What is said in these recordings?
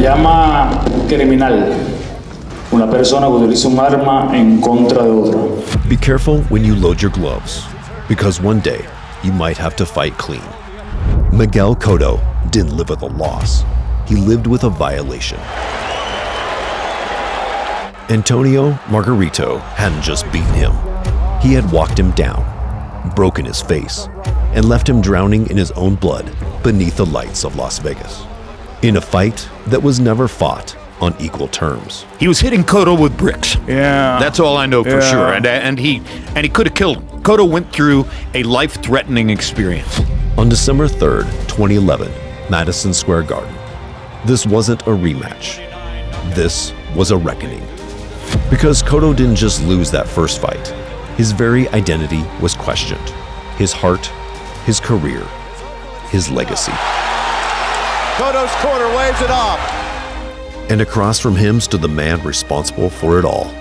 llama criminal. Una persona que utiliza un arma en contra de otra. Be careful when you load your gloves, because one day you might have to fight clean. Miguel Cotto didn't live with a loss. He lived with a violation. Antonio Margarito hadn't just beaten him. He had walked him down, broken his face, and left him drowning in his own blood beneath the lights of Las Vegas. In a fight that was never fought on equal terms. He was hitting Cotto with bricks. Yeah. That's all I know for sure. And he could have killed him. Cotto went through a life-threatening experience. On December 3rd, 2011, Madison Square Garden. This wasn't a rematch. This was a reckoning. Because Cotto didn't just lose that first fight. His very identity was questioned. His heart, his career, his legacy. Cotto's corner waves it off. And across from him stood the man responsible for it all,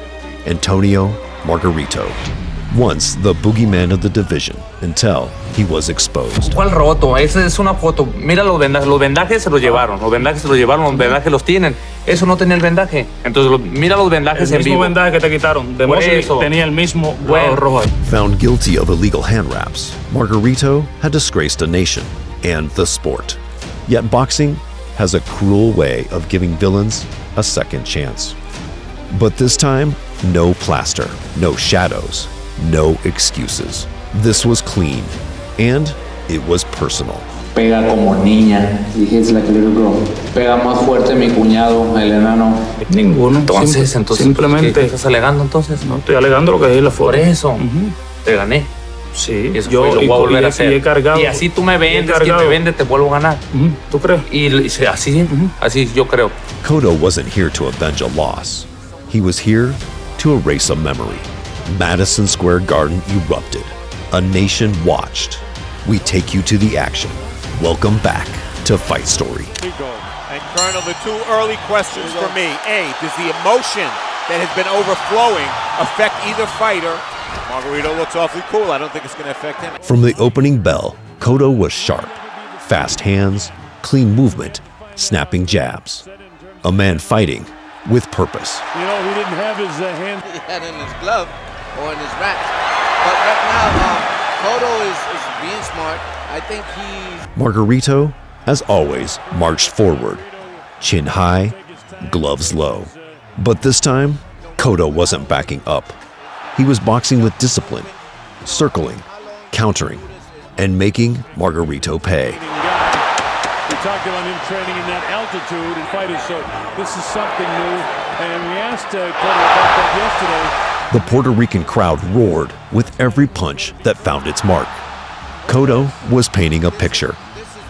Antonio Margarito. Once the boogeyman of the division, until he was exposed. ¿Cuál roto? Esa es una foto. Mira los vendajes. Los vendajes se los llevaron. Los vendajes los tienen. Eso no tenía el vendaje. Entonces, mira los vendajes en vivo. El mismo vendaje que te quitaron. Demuestra que tenía el mismo lado rojo. Found guilty of illegal hand wraps, Margarito had disgraced a nation and the sport. Yet boxing has a cruel way of giving villains a second chance. But this time, no plaster, no shadows, no excuses. This was clean, and it was personal. Pega como niña, he hits like a little girl. Pega más fuerte mi cuñado, el enano. Ninguno. Entonces, simplemente. ¿qué estás alegando entonces? No estoy alegando lo que es la foto. Por eso, te gané. Sí, Eso yo lo voy a volver a hacer. He cargado, y así tú me vendes, quien me vende, te vuelvo a ganar. ¿Tú crees? Y así yo creo. Cotto wasn't here to avenge a loss. He was here to erase a memory. Madison Square Garden erupted. A nation watched. We take you to the action. Welcome back to Fight Story. And Colonel, the two early questions for me. A, does the emotion that has been overflowing affect either fighter? Margarito looks awfully cool. I don't think it's going to affect him. From the opening bell, Cotto was sharp. Fast hands, clean movement, snapping jabs. A man fighting with purpose. You know, he didn't have his hand. He had in his glove or in his wraps. But right now, Cotto is being smart. I think he's... Margarito, as always, marched forward, chin high, gloves low. But this time, Cotto wasn't backing up. He was boxing with discipline, circling, countering, and making Margarito pay. We talked about him training in that altitude and fighters, so this is something new. And we asked Cotto about that yesterday. The Puerto Rican crowd roared with every punch that found its mark. Cotto was painting a picture: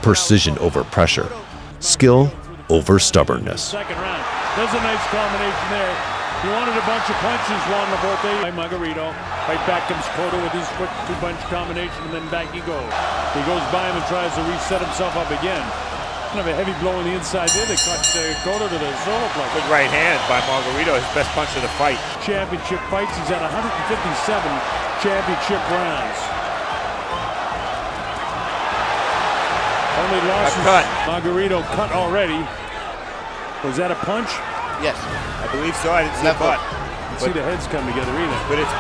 precision over pressure, skill over stubbornness. Second round. There's a nice combination there. He wanted a bunch of punches, Juan Laborte. By Margarito. Right back comes Cotto with his quick two-punch combination, and then back he goes. He goes by him and tries to reset himself up again. Kind of a heavy blow on the inside there that cut Cotto to the solar plug. Good right hand by Margarito, his best punch of the fight. Championship fights. He's had 157 championship rounds. Only losses. Cut. Margarito cut already. Was that a punch? Yes. I believe so. I didn't see Left the butt. Didn't see the heads come together either. But it's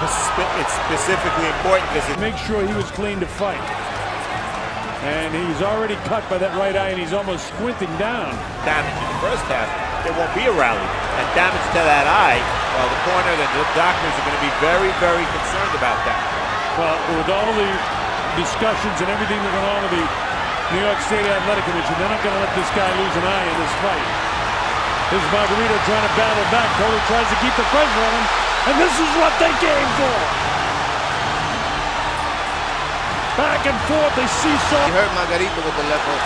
specifically important because it Make sure he was clean to fight. And he's already cut by that right eye, and he's almost squinting down. damage in the first half. There won't be a rally. And damage to that eye, well, the corner, the doctors are going to be very, very concerned about that. Well, with all the discussions and everything that went on with the New York State Athletic Commission, they're not going to let this guy lose an eye in this fight. This is Margarito trying to battle back. Cotto tries to keep the pressure on him, and this is what they came for. Back and forth, they seesaw. He hurt Margarito with the left hook.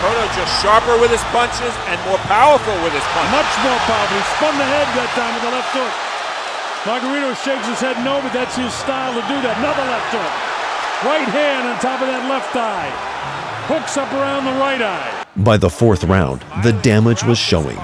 Cotto just sharper with his punches and more powerful with his punches. Much more powerful. He spun the head that time with the left hook. Margarito shakes his head no, but that's his style to do that. Another left hook. Right hand on top of that left eye. Hooks up around the right eye. By the fourth round, the damage was showing.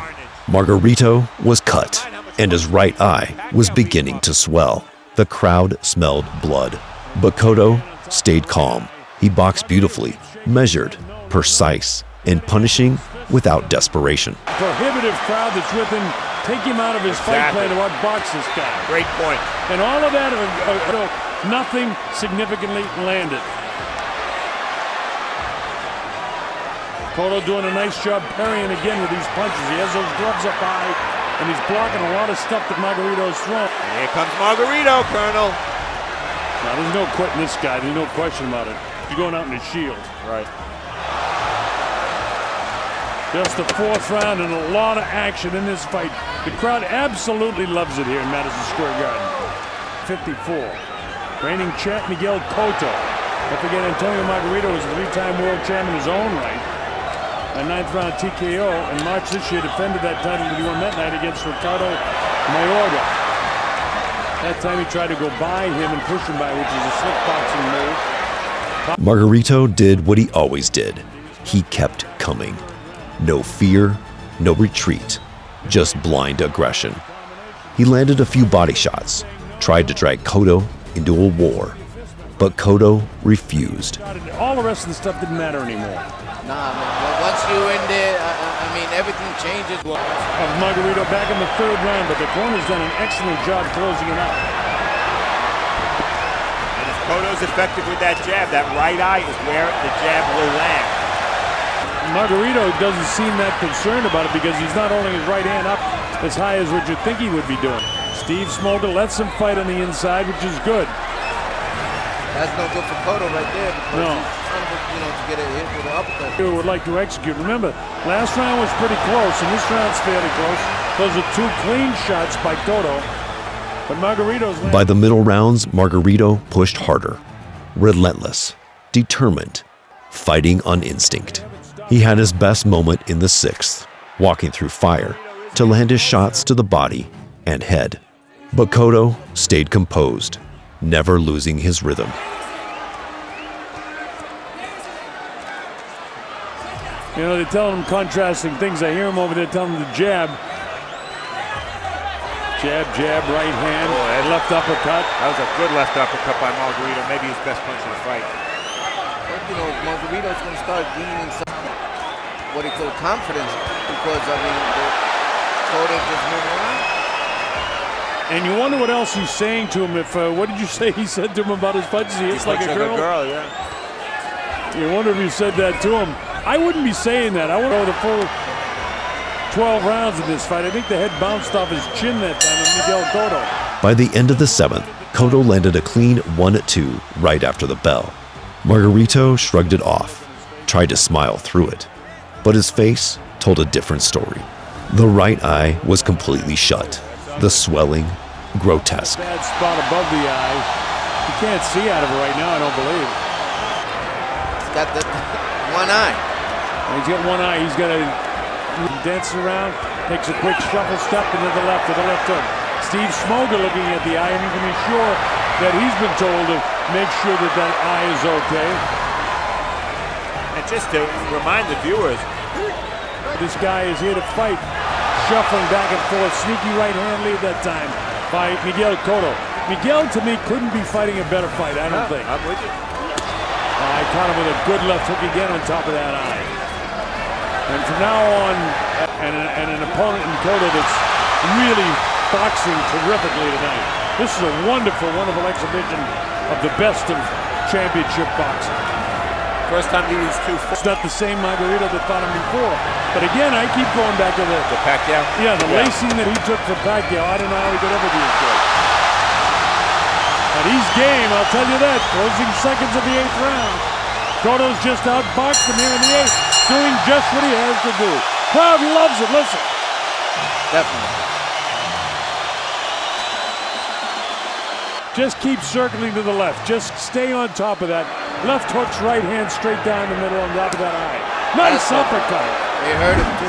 Margarito was cut, and his right eye was beginning to swell. The crowd smelled blood. But Cotto stayed calm. He boxed beautifully, measured, precise, and punishing without desperation. Prohibitive crowd that's with him. Take him out of his fight plan to outbox this guy. Great point. And all of that, nothing significantly landed. Cotto doing a nice job parrying again with these punches. He has those gloves up high, and he's blocking a lot of stuff that Margarito's throwing. And here comes Margarito, Colonel. Now, there's no quitting this guy. There's no question about it. He's going out in his shield. Right. Just the fourth round and a lot of action in this fight. The crowd absolutely loves it here in Madison Square Garden. 54. Reigning champ Miguel Cotto. Don't forget Antonio Margarito was a three-time world champ in his own right. A ninth round TKO in March this year defended that title that he won that night against Ricardo Mayorga. That time he tried to go by him and push him by, which is a slick boxing move. Margarito did what he always did. He kept coming. No fear, no retreat, just blind aggression. He landed a few body shots, tried to drag Cotto into a war, but Cotto refused. All the rest of the stuff didn't matter anymore. Nah, man. Once you're in there, I mean, everything changes. Of Margarito back in the third round, but the corner's done an excellent job closing it out. And if Cotto's effective with that jab, that right eye is where the jab will land. Margarito doesn't seem that concerned about it because he's not holding his right hand up as high as what you'd think he would be doing. Steve Smolka lets him fight on the inside, which is good. That's no good for Cotto right there. No. He's trying to get a hit with an uppercut. He would like to execute. Remember, last round was pretty close, and this round's fairly close. Those are two clean shots by Cotto, but Margarito's... By the middle rounds, Margarito pushed harder, relentless, determined, fighting on instinct. He had his best moment in the sixth, walking through fire to land his shots to the body and head. But Cotto stayed composed, never losing his rhythm. You know, they're telling him contrasting things. I hear him over there telling him to jab. Jab, jab, right hand, left uppercut. That was a good left uppercut by Margarito. Maybe his best punch in the fight. You know, Margarito's going to start gaining some, what he call confidence, because, I mean, Cotto just moving around. And you wonder what else he's saying to him. If what did you say he said to him about his punches? He hits like a girl. Yeah. You wonder if he said that to him. I wouldn't be saying that. I want to go the full 12 rounds in this fight. I think the head bounced off his chin that time of Miguel Cotto. By the end of the seventh, Cotto landed a clean 1-2 right after the bell. Margarito shrugged it off, tried to smile through it, but his face told a different story. The right eye was completely shut, the swelling grotesque. Bad spot above the eye. You can't see out of it right now, I don't believe. He's got the one eye. He's got one eye. He's got to dance around, takes a quick shuffle step into the left hook. Steve Smolka looking at the eye, and you can be sure that he's been told to make sure that that eye is okay. And just to remind the viewers, this guy is here to fight. Shuffling back and forth, sneaky right hand lead that time by Miguel Cotto. Miguel, to me, couldn't be fighting a better fight, I don't think. I'm with you. I caught him with a good left hook again on top of that eye. And from now on, and an opponent in Cotto that's really boxing terrifically tonight. This is a wonderful, wonderful exhibition of the best of championship boxing. First time these two. It's not the same Margarito that fought him before. But again, I keep going back to the Pacquiao? Yeah, the lacing that he took for Pacquiao. I don't know how he could ever be as good. But he's game, I'll tell you that. Closing seconds of the eighth round. Cotto's just outboxed him here in the eighth, doing just what he has to do. Crowd loves it, listen. Definitely. Just keep circling to the left. Just stay on top of that. Left hook's right hand straight down the middle on top of that eye. Nice uppercut. They heard him too.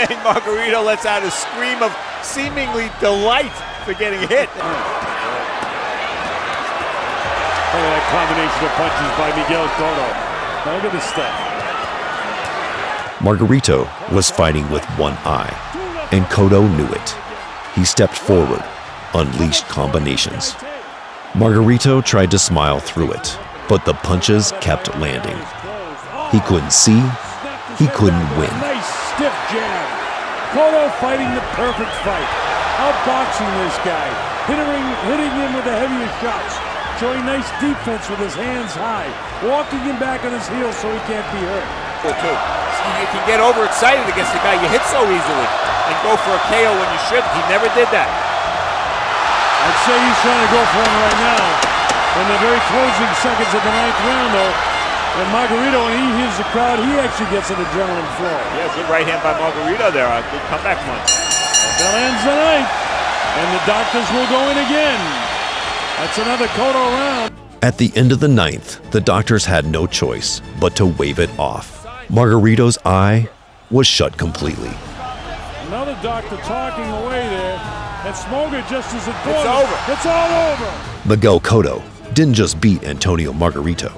And Margarito lets out a scream of seemingly delight for getting hit. Look at that combination of punches by Miguel Cotto. Now look at this stuff. Margarito was fighting with one eye, and Cotto knew it. He stepped forward, unleashed combinations. Margarito tried to smile through it, but the punches kept landing. He couldn't see, he couldn't win. Nice stiff jab. Cotto fighting the perfect fight. Outboxing this guy. Hitting him with the heaviest shots. Showing nice defense with his hands high. Walking him back on his heels so he can't be hurt. You can get overexcited against the guy you hit so easily and go for a KO when you shouldn't. He never did that. I'd say he's trying to go for him right now. In the very closing seconds of the 9th round, though, and Margarito, when he hears the crowd, he actually gets an adrenaline flow. Yeah, good right hand by Margarito there. A good comeback punch. That ends the 9th, and the doctors will go in again. That's another Cotto round. At the end of the 9th, the doctors had no choice but to wave it off. Margarito's eye was shut completely. Another doctor talking away there, and Smoger just as important. It's over. It's all over. Miguel Cotto didn't just beat Antonio Margarito,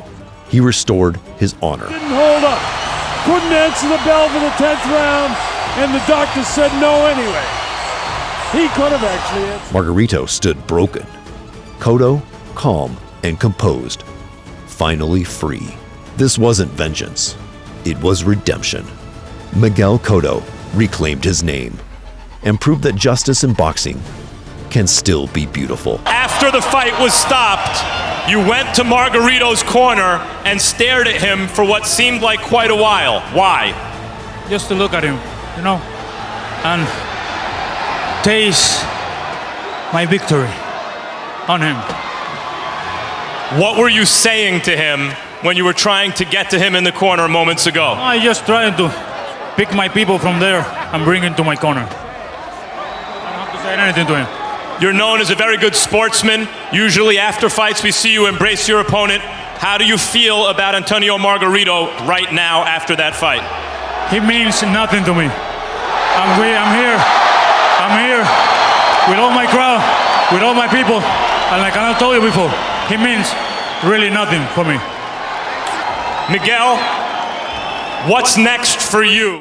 he restored his honor. Didn't hold up. Couldn't answer the bell for the 10th round, and the doctor said no anyway. He could have actually answered. Margarito stood broken. Cotto, calm and composed, finally free. This wasn't vengeance, it was redemption. Miguel Cotto reclaimed his name and proved that justice in boxing can still be beautiful. After the fight was stopped, you went to Margarito's corner and stared at him for what seemed like quite a while. Why? Just to look at him, you know, and taste my victory on him. What were you saying to him when you were trying to get to him in the corner moments ago? I just trying to pick my people from there and bring him to my corner. I don't have to say anything to him. You're known as a very good sportsman. Usually after fights we see you embrace your opponent. How do you feel about Antonio Margarito right now after that fight? He means nothing to me. I'm here with all my crowd, with all my people, and like I told you before, he means really nothing for me. Miguel, what's next for you?